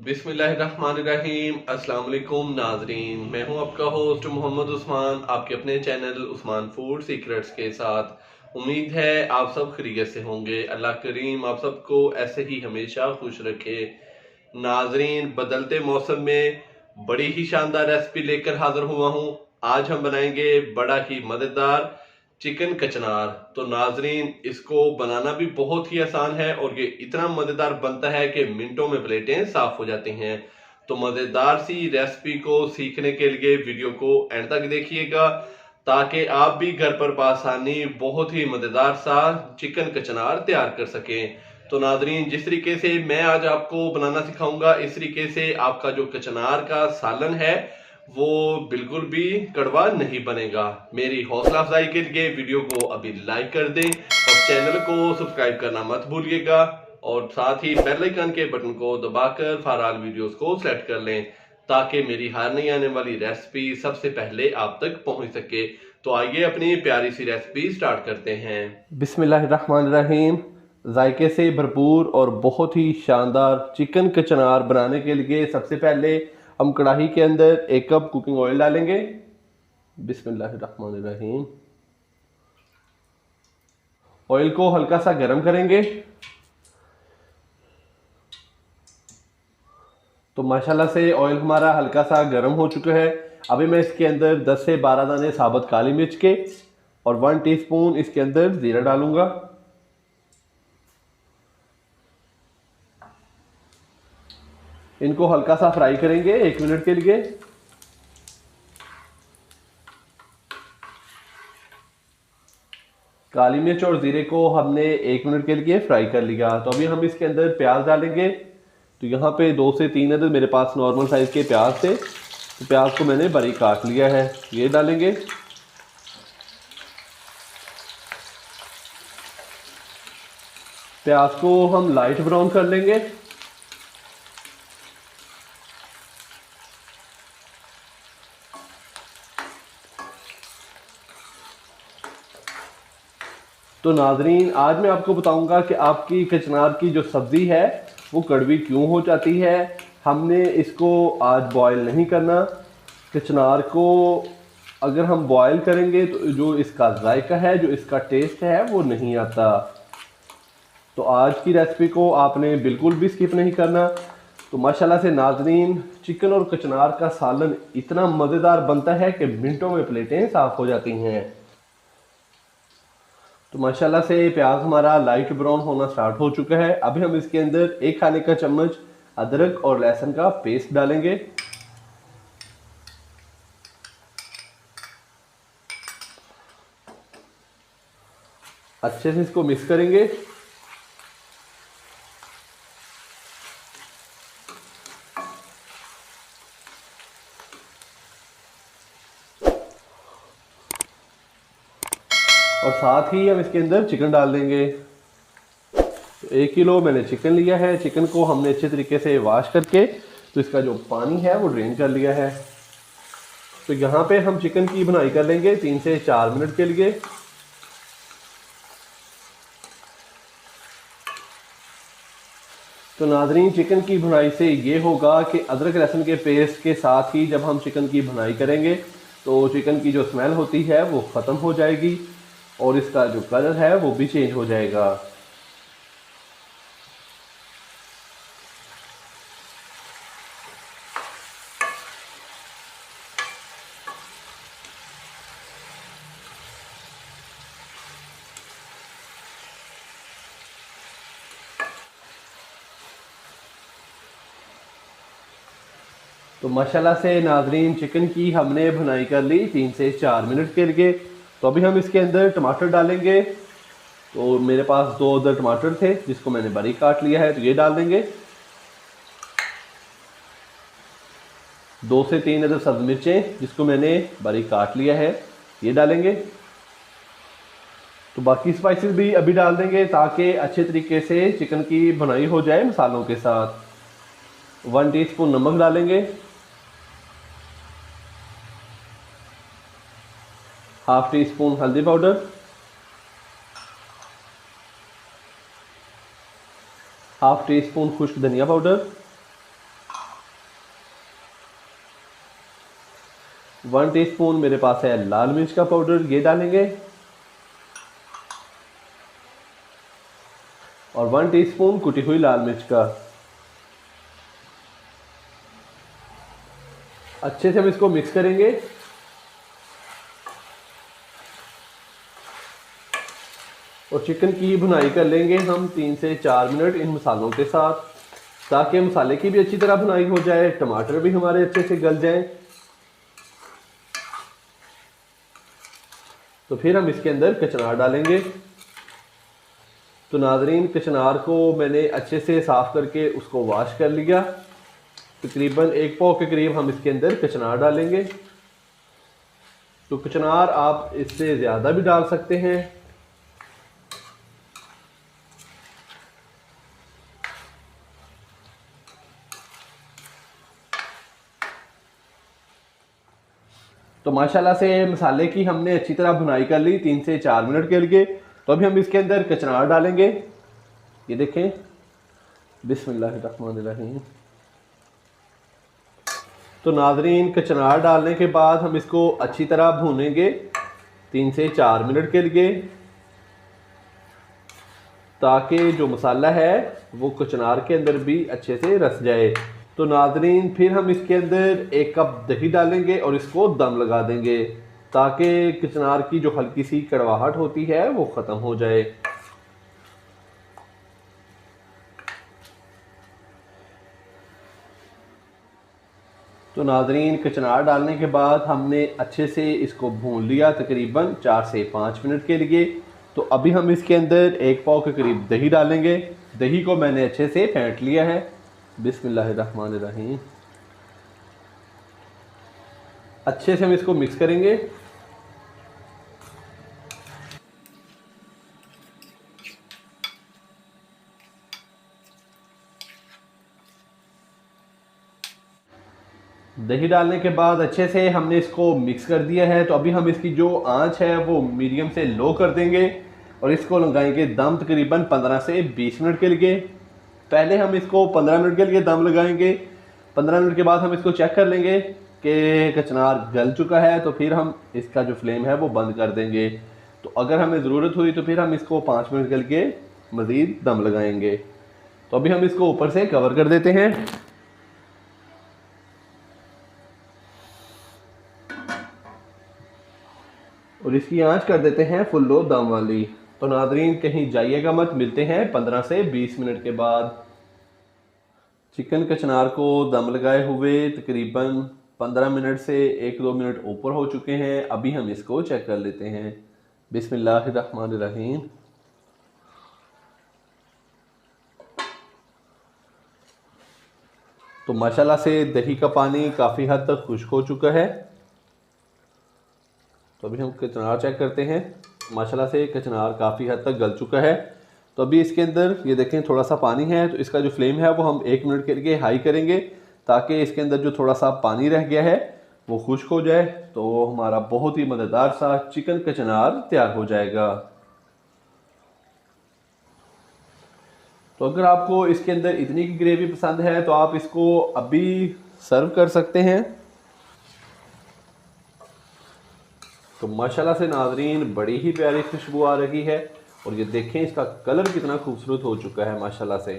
बिस्मिल्लाहिर्रहमानिर्रहीम। अस्सलाम वालेकुम नाजरीन, मैं हूं आपका होस्ट मोहम्मद उस्मान, आपके अपने चैनल उस्मान फूड सीक्रेट्स के साथ। उम्मीद है आप सब खैरियत से होंगे। अल्लाह करीम आप सबको ऐसे ही हमेशा खुश रखे। नाजरीन, बदलते मौसम में बड़ी ही शानदार रेसिपी लेकर हाजिर हुआ हूं। आज हम बनाएंगे बड़ा ही मज़ेदार चिकन कचनार। तो नाजरीन, इसको बनाना भी बहुत ही आसान है और ये इतना मज़ेदार बनता है कि मिनटों में प्लेटें साफ हो जाती हैं। तो मज़ेदार सी रेसिपी को सीखने के लिए वीडियो को एंड तक देखिएगा, ताकि आप भी घर पर आसानी बहुत ही मज़ेदार सा चिकन कचनार तैयार कर सकें। तो नाजरीन, जिस तरीके से मैं आज आपको बनाना सिखाऊंगा, इस तरीके से आपका जो कचनार का सालन है वो बिल्कुल भी कड़वा नहीं बनेगा। मेरी हौसला अफजाई के लिए वीडियो को अभी लाइक कर दें और चैनल को सब्सक्राइब करना मत भूलिएगा, और साथ ही बेल आइकन के बटन को दबाकर फॉर ऑल वीडियोस को सेलेक्ट कर लें, ताकि मेरी हर नई आने वाली रेसिपी सबसे पहले आप तक पहुंच सके। तो आइए अपनी प्यारी सी रेसिपी स्टार्ट करते हैं। बिस्मिल्लाहिर्रहमानिर्रहीम। जायके से भरपूर और बहुत ही शानदार चिकन कचनार बनाने के लिए सबसे पहले हम कढ़ाई के अंदर 1 कप कुकिंग ऑयल डालेंगे। बिस्मिल्लाहिर्रहमानिर्रहीम। ऑयल को हल्का सा गर्म करेंगे। तो माशाल्लाह से ऑयल हमारा हल्का सा गर्म हो चुका है। अभी मैं इसके अंदर 10 से 12 दाने साबुत काली मिर्च के और 1 टीस्पून इसके अंदर जीरा डालूंगा। इनको हल्का सा फ्राई करेंगे 1 मिनट के लिए। काली मिर्च और जीरे को हमने 1 मिनट के लिए फ्राई कर लिया। तो अभी हम इसके अंदर प्याज डालेंगे। तो यहाँ पे 2 से 3 अदद मेरे पास नॉर्मल साइज के प्याज थे, तो प्याज को मैंने बारीक काट लिया है, ये डालेंगे। प्याज को हम लाइट ब्राउन कर लेंगे। तो नाजरीन, आज मैं आपको बताऊंगा कि आपकी कचनार की जो सब्ज़ी है वो कड़वी क्यों हो जाती है। हमने इसको आज बॉयल नहीं करना। कचनार को अगर हम बॉयल करेंगे तो जो इसका जायका है, जो इसका टेस्ट है, वो नहीं आता। तो आज की रेसिपी को आपने बिल्कुल भी स्किप नहीं करना। तो माशाल्लाह से नाजरीन, चिकन और कचनार का सालन इतना मज़ेदार बनता है कि मिनटों में प्लेटें साफ़ हो जाती हैं। तो माशाल्लाह से प्याज हमारा लाइट ब्राउन होना स्टार्ट हो चुका है। अभी हम इसके अंदर 1 खाने का चम्मच अदरक और लहसुन का पेस्ट डालेंगे। अच्छे से इसको मिक्स करेंगे। और साथ ही हम इसके अंदर चिकन डाल देंगे। तो 1 किलो मैंने चिकन लिया है। चिकन को हमने अच्छे तरीके से वॉश करके तो इसका जो पानी है वो ड्रेन कर लिया है। तो यहाँ पे हम चिकन की भुनाई कर लेंगे 3 से 4 मिनट के लिए। तो नाजरीन, चिकन की भुनाई से ये होगा कि अदरक लहसुन के पेस्ट के साथ ही जब हम चिकन की भुनाई करेंगे तो चिकन की जो स्मेल होती है वो ख़त्म हो जाएगी और इसका जो कलर है वो भी चेंज हो जाएगा। तो माशाल्लाह से नाजरीन, चिकन की हमने भुनाई कर ली 3 से 4 मिनट के लिए। तो अभी हम इसके अंदर टमाटर डालेंगे। तो मेरे पास 2 अदर टमाटर थे जिसको मैंने बारीक काट लिया है, तो ये डाल देंगे। 2 से 3 अदर सब्ज मिर्चें जिसको मैंने बारीक काट लिया है, ये डालेंगे। तो बाकी स्पाइसेस भी अभी डाल देंगे ताकि अच्छे तरीके से चिकन की भुनाई हो जाए मसालों के साथ। 1 टीस्पून नमक डालेंगे। हाफ टी स्पून हल्दी पाउडर, हाफ टी स्पून खुश्क धनिया पाउडर, 1 टीस्पून मेरे पास है लाल मिर्च का पाउडर, ये डालेंगे। और 1 टीस्पून कुटी हुई लाल मिर्च का। अच्छे से हम इसको मिक्स करेंगे। और चिकन की भुनाई कर लेंगे हम 3 से 4 मिनट इन मसालों के साथ, ताकि मसाले की भी अच्छी तरह भुनाई हो जाए, टमाटर भी हमारे अच्छे से गल जाएं। तो फिर हम इसके अंदर कचनार डालेंगे। तो नाजरीन, कचनार को मैंने अच्छे से साफ़ करके उसको वॉश कर लिया। तकरीबन 1 पाव के करीब हम इसके अंदर कचनार डालेंगे। तो कचनार आप इससे ज़्यादा भी डाल सकते हैं। तो माशाल्लाह से मसाले की हमने अच्छी तरह भुनाई कर ली 3 से 4 मिनट के लिए। तो अभी हम इसके अंदर कचनार डालेंगे। ये देखें, बिस्मिल्लाहिर्रहमानिर्रहीम। तो नाजरीन, कचनार डालने के बाद हम इसको अच्छी तरह भूनेंगे 3 से 4 मिनट के लिए, ताकि जो मसाला है वो कचनार के अंदर भी अच्छे से रस जाए। तो नाजरीन, फिर हम इसके अंदर 1 कप दही डालेंगे और इसको दम लगा देंगे, ताकि कचनार की जो हल्की सी कड़वाहट होती है वो ख़त्म हो जाए। तो नाजरीन, कचनार डालने के बाद हमने अच्छे से इसको भून लिया तकरीबन 4 से 5 मिनट के लिए। तो अभी हम इसके अंदर 1 पाव के करीब दही डालेंगे। दही को मैंने अच्छे से फेंट लिया है। बिस्मिल्लाहिर्रहमानिर्रहीम। अच्छे से हम इसको मिक्स करेंगे। दही डालने के बाद अच्छे से हमने इसको मिक्स कर दिया है। तो अभी हम इसकी जो आंच है वो मीडियम से लो कर देंगे और इसको लगाएंगे दम तकरीबन 15 से 20 मिनट के लिए। पहले हम इसको 15 मिनट के लिए दम लगाएंगे। 15 मिनट के बाद हम इसको चेक कर लेंगे कि कचनार गल चुका है, तो फिर हम इसका जो फ्लेम है वो बंद कर देंगे। तो अगर हमें ज़रूरत हुई तो फिर हम इसको 5 मिनट के लिए मज़ीद दम लगाएंगे। तो अभी हम इसको ऊपर से कवर कर देते हैं। और इसकी आंच कर देते हैं फुल लो दम वाली। तो नादरीन, कहीं जाइएगा मत, मिलते हैं 15 से 20 मिनट के बाद। चिकन कचनार को दम लगाए हुए तकरीबन 15 मिनट से 1-2 मिनट ऊपर हो चुके हैं। अभी हम इसको चेक कर लेते हैं। बिस्मिल्लाहिर्रहमानिर्रहीम। तो माशाल्लाह से दही का पानी काफ़ी हद तक खुश्क हो चुका है। तो अभी हम कचनार चेक करते हैं। माशाल्लाह से कचनार काफ़ी हद तक गल चुका है। तो अभी इसके अंदर ये देखें थोड़ा सा पानी है। तो इसका जो फ्लेम है वो हम 1 मिनट के लिए हाई करेंगे, ताकि इसके अंदर जो थोड़ा सा पानी रह गया है वो खुश्क हो जाए। तो हमारा बहुत ही मज़ेदार सा चिकन कचनार तैयार हो जाएगा। तो अगर आपको इसके अंदर इतनी की ग्रेवी पसंद है तो आप इसको अभी सर्व कर सकते हैं। तो माशाल्लाह से नाजरीन, बड़ी ही प्यारी खुशबू आ रही है। और ये देखें इसका कलर कितना खूबसूरत हो चुका है माशाल्लाह से।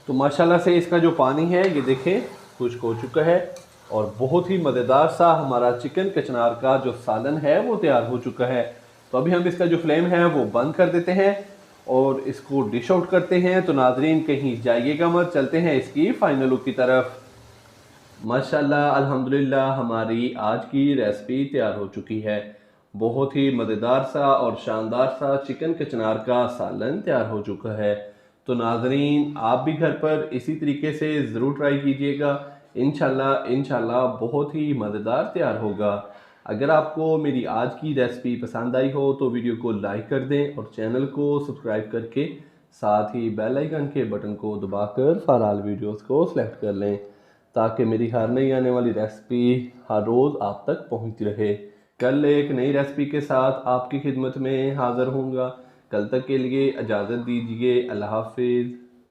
तो माशाल्लाह से इसका जो पानी है ये देखें खुश्क हो चुका है। और बहुत ही मज़ेदार सा हमारा चिकन कचनार का जो सालन है वो तैयार हो चुका है। तो अभी हम इसका जो फ्लेम है वो बंद कर देते हैं और इसको डिश आउट करते हैं। तो नाजरीन, कहीं जाइएगा मत, चलते हैं इसकी फाइनल लुक की तरफ। माशाल्लाह अल्हम्दुलिल्लाह, हमारी आज की रेसिपी तैयार हो चुकी है। बहुत ही मज़ेदार सा और शानदार सा चिकन कचनार का सालन तैयार हो चुका है। तो नाजरीन, आप भी घर पर इसी तरीके से ज़रूर ट्राई कीजिएगा। इंशाल्लाह बहुत ही मज़ेदार तैयार होगा। अगर आपको मेरी आज की रेसिपी पसंद आई हो तो वीडियो को लाइक कर दें और चैनल को सब्सक्राइब करके साथ ही बेल आइकन के बटन को दबाकर फ़ाराल वीडियोस को सेलेक्ट कर लें, ताकि मेरी हर नई आने वाली रेसिपी हर रोज़ आप तक पहुंचती रहे। कल एक नई रेसिपी के साथ आपकी खिदमत में हाज़िर होऊंगा। कल तक के लिए इजाज़त दीजिए। अल्लाह हाफिज़।